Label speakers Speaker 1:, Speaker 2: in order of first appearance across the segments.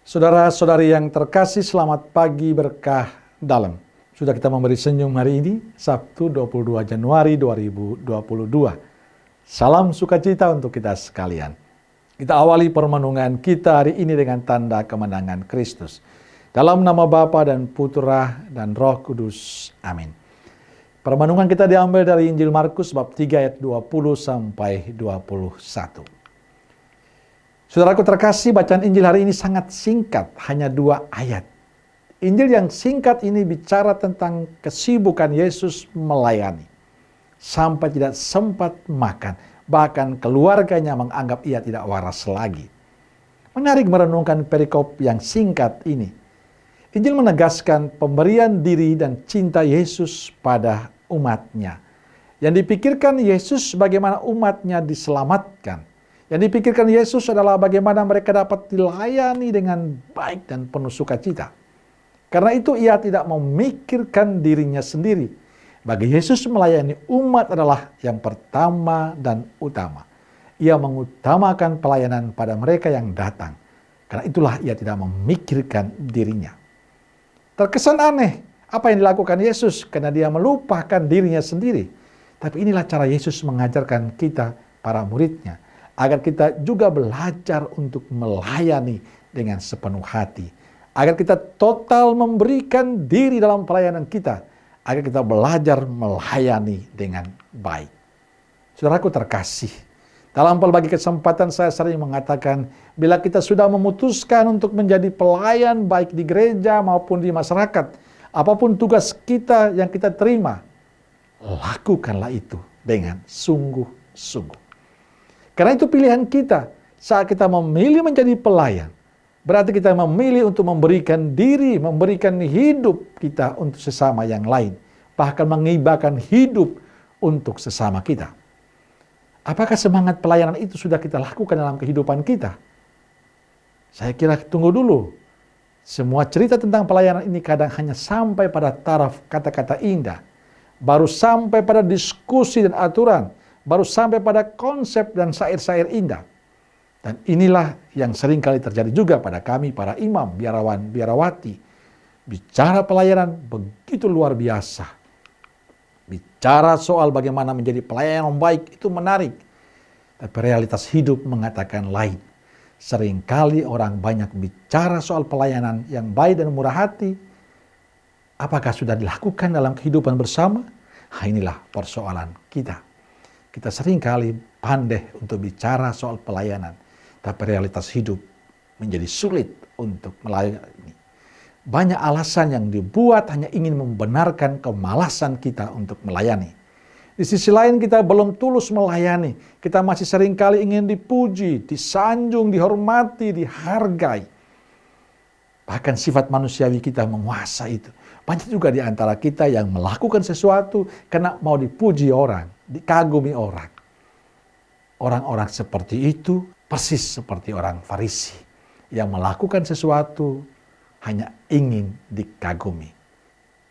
Speaker 1: Saudara-saudari yang terkasih, selamat pagi berkah dalam. Sudah kita memberi senyum hari ini, Sabtu 22 Januari 2022. Salam sukacita untuk kita sekalian. Kita awali permenungan kita hari ini dengan tanda kemenangan Kristus. Dalam nama Bapa dan Putra dan Roh Kudus. Amin. Permenungan kita diambil dari Injil Markus bab 3 ayat 20 sampai 21. Saudaraku terkasih, bacaan Injil hari ini sangat singkat, hanya 2 ayat. Injil yang singkat ini bicara tentang kesibukan Yesus melayani. Sampai tidak sempat makan, bahkan keluarganya menganggap ia tidak waras lagi. Menarik merenungkan perikop yang singkat ini. Injil menegaskan pemberian diri dan cinta Yesus pada umatnya. Yang dipikirkan Yesus bagaimana umatnya diselamatkan. Yang dipikirkan Yesus adalah bagaimana mereka dapat dilayani dengan baik dan penuh sukacita. Karena itu ia tidak memikirkan dirinya sendiri. Bagi Yesus melayani umat adalah yang pertama dan utama. Ia mengutamakan pelayanan pada mereka yang datang. Karena itulah ia tidak memikirkan dirinya. Terkesan aneh apa yang dilakukan Yesus karena dia melupakan dirinya sendiri. Tapi inilah cara Yesus mengajarkan kita, para muridnya, agar kita juga belajar untuk melayani dengan sepenuh hati. Agar kita total memberikan diri dalam pelayanan kita. Agar kita belajar melayani dengan baik. Saudaraku terkasih, dalam berbagai kesempatan saya sering mengatakan, bila kita sudah memutuskan untuk menjadi pelayan baik di gereja maupun di masyarakat, apapun tugas kita yang kita terima, lakukanlah itu dengan sungguh-sungguh. Karena itu pilihan kita saat kita memilih menjadi pelayan. Berarti kita memilih untuk memberikan diri, memberikan hidup kita untuk sesama yang lain. Bahkan mengibahkan hidup untuk sesama kita. Apakah semangat pelayanan itu sudah kita lakukan dalam kehidupan kita? Saya kira tunggu dulu. Semua cerita tentang pelayanan ini kadang hanya sampai pada taraf kata-kata indah. Baru sampai pada diskusi dan aturan. Baru sampai pada konsep dan syair-syair indah. Dan inilah yang sering kali terjadi juga pada kami, para imam, biarawan, biarawati. Bicara pelayanan begitu luar biasa. Bicara soal bagaimana menjadi pelayan yang baik itu menarik. Tapi realitas hidup mengatakan lain. Seringkali orang banyak bicara soal pelayanan yang baik dan murah hati. Apakah sudah dilakukan dalam kehidupan bersama? Inilah persoalan kita. Kita seringkali pandai untuk bicara soal pelayanan, tapi realitas hidup menjadi sulit untuk melayani. Banyak alasan yang dibuat hanya ingin membenarkan kemalasan kita untuk melayani. Di sisi lain kita belum tulus melayani. Kita masih seringkali ingin dipuji, disanjung, dihormati, dihargai. Bahkan sifat manusiawi kita menguasai itu. Banyak juga di antara kita yang melakukan sesuatu karena mau dipuji orang, dikagumi orang. Orang-orang seperti itu persis seperti orang Farisi yang melakukan sesuatu hanya ingin dikagumi.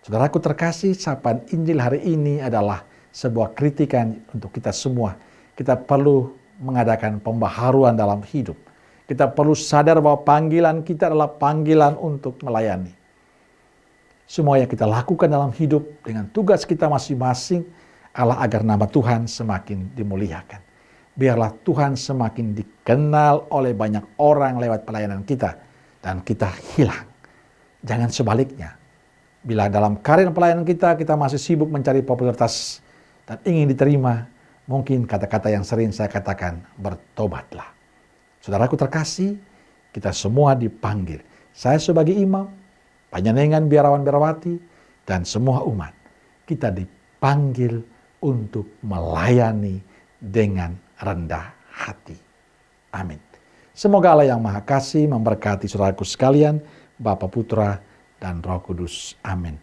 Speaker 1: Saudaraku terkasih, sapaan Injil hari ini adalah sebuah kritikan untuk kita semua. Kita perlu mengadakan pembaharuan dalam hidup. Kita perlu sadar bahwa panggilan kita adalah panggilan untuk melayani. Semua yang kita lakukan dalam hidup dengan tugas kita masing-masing adalah agar nama Tuhan semakin dimuliakan. Biarlah Tuhan semakin dikenal oleh banyak orang lewat pelayanan kita. Dan kita hilang. Jangan sebaliknya. Bila dalam karir pelayanan kita masih sibuk mencari popularitas dan ingin diterima, mungkin kata-kata yang sering saya katakan, bertobatlah. Saudaraku terkasih, kita semua dipanggil. Saya sebagai imam, panjenengan biarawan-biarawati, dan semua umat. Kita dipanggil untuk melayani dengan rendah hati. Amin. Semoga Allah yang Maha Kasih memberkati saudaraku sekalian, Bapa, Putra, dan Roh Kudus. Amin.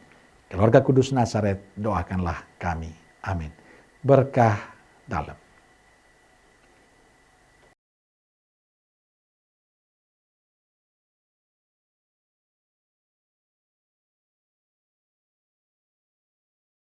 Speaker 1: Keluarga Kudus Nazaret, doakanlah kami. Amin. Berkah dalam.